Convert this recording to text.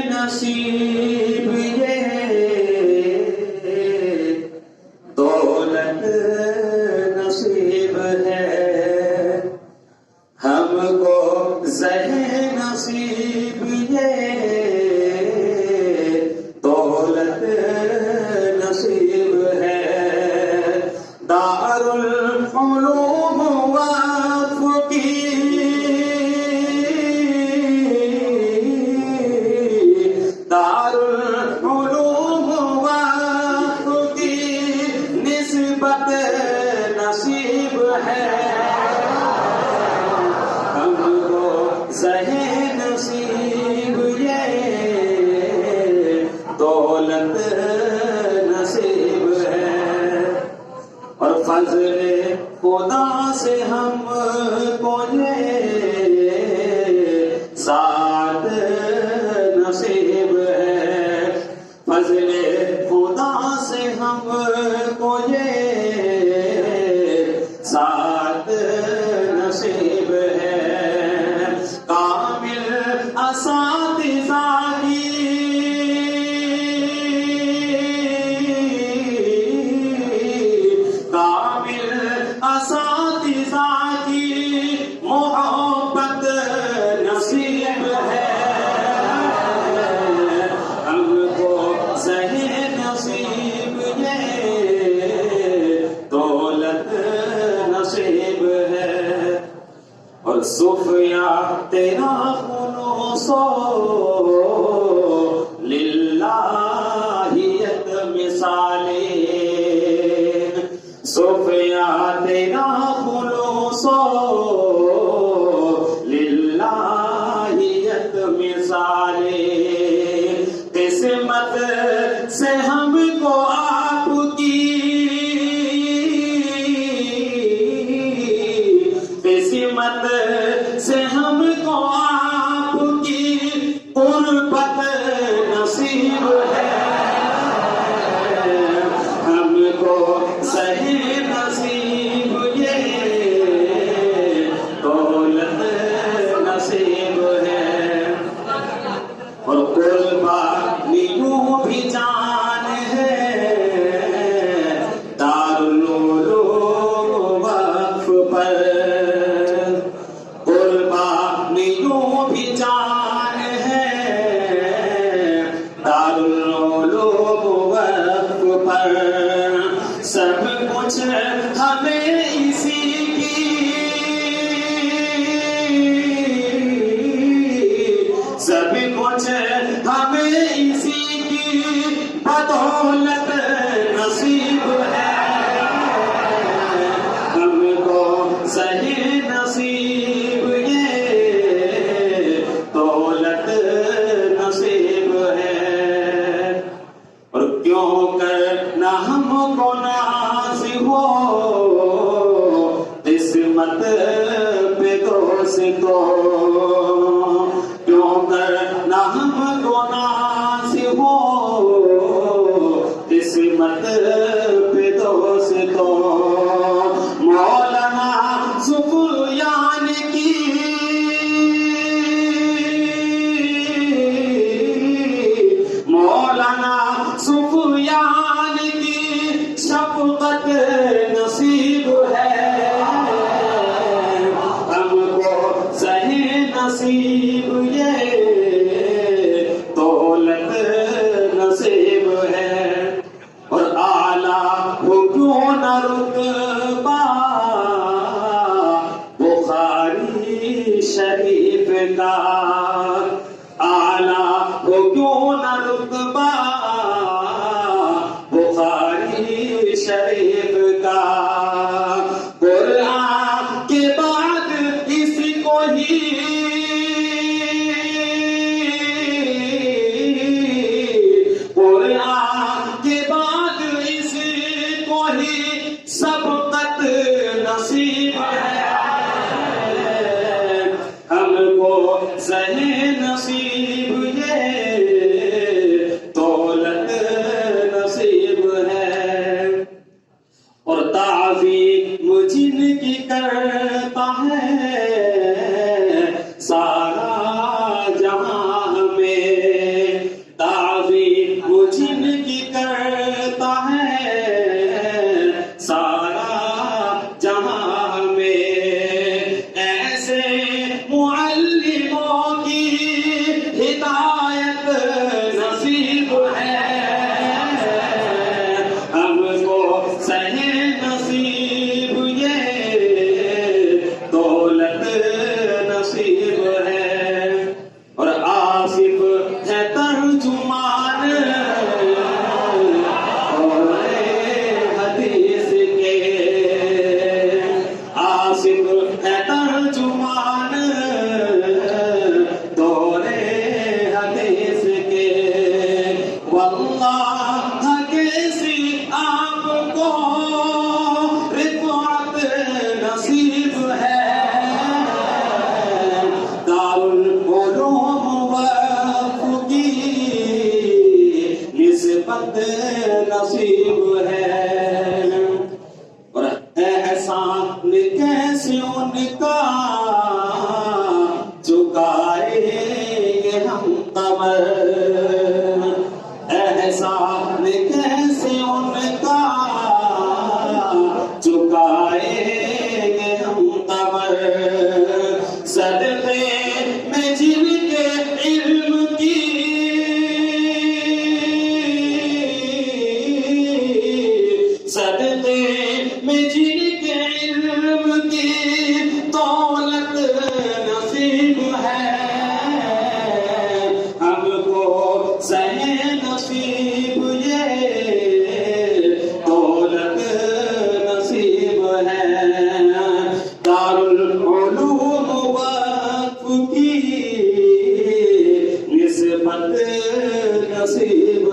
نصیب یہ دولت نصیب ہے ہم کو زہ نصیب یہ دولت نصیب ہے دار العلوم وقف کی دار العلوم وقف کی نسبت نصیب ہے ہم کو زہ نصیب یہ دولت نصیب ہے اور فضل خدا سے ہم کو یہ ساتھ نصیب ہے فضل خدا سے ہم کو یہ ساتھ نصیب ہے کامل اساتذہ کی کامل اساتذہ کی محبت نصیب ہے ہم کو زہ نصیب یہ دولت نصیب ہے اور صوفیاء تیرا خلوص للہیت مثالیں صوفیاء تیرا خلوص للہیت مثالیں قسمت سے ہم کو آپ کی قسمت سے ہم کو آپ کی قربت نصیب ہے ہم کو زہ نصیب یہ دولت نصیب ہے اور قربانیوں بھی جان ہے دارالعلوم وقف پر قربانیوں بھی جان ہے دارالعلوم وقف پر سب کچھ ہمیں اسی کی سب کچھ ہمیں اسی کی بدولت نصیب ہے ہم کو زہ نصیب یہ دولت نصیب ہے اور کیوں کر نہ ہم کو ناز ہو قسمت پہ دوستو کیوں کر نہ ہم کو ناز ہو قسمت پہ دوستو مولانا سفیان کی مولانا سفیان کی شفقت نصیب ہے ہم کو زہ نصیب یہ دولت نصیب ہے اور اعلیٰ ہو کیوں نہ رتبہ بخاری شریف کا اعلیٰ ہو کیوں نہ رتبہ بخاری شریف کا قرآن کے بعد اس کو ہی قرآن کے بعد اس کو ہی سبقت نصیب ہے ہم کو زہ نصیب یہ اللہ کیسی آپ کو رفعت نصیب ہے دارالعلوم وقف کی نسبت نصیب ہے اور احسان کیسے ان کا چکائیں گے ہم قمر احسان کیسے ان کا چکائیں گے ہم قمر صدقے میں جن کے علم کی صدقے میں جن کے علم کی دولت نصیب ہے ہم کو صحیح نصیب یہ دولت نصیب ہے دارالعلوم وقف کی نسبت نصیب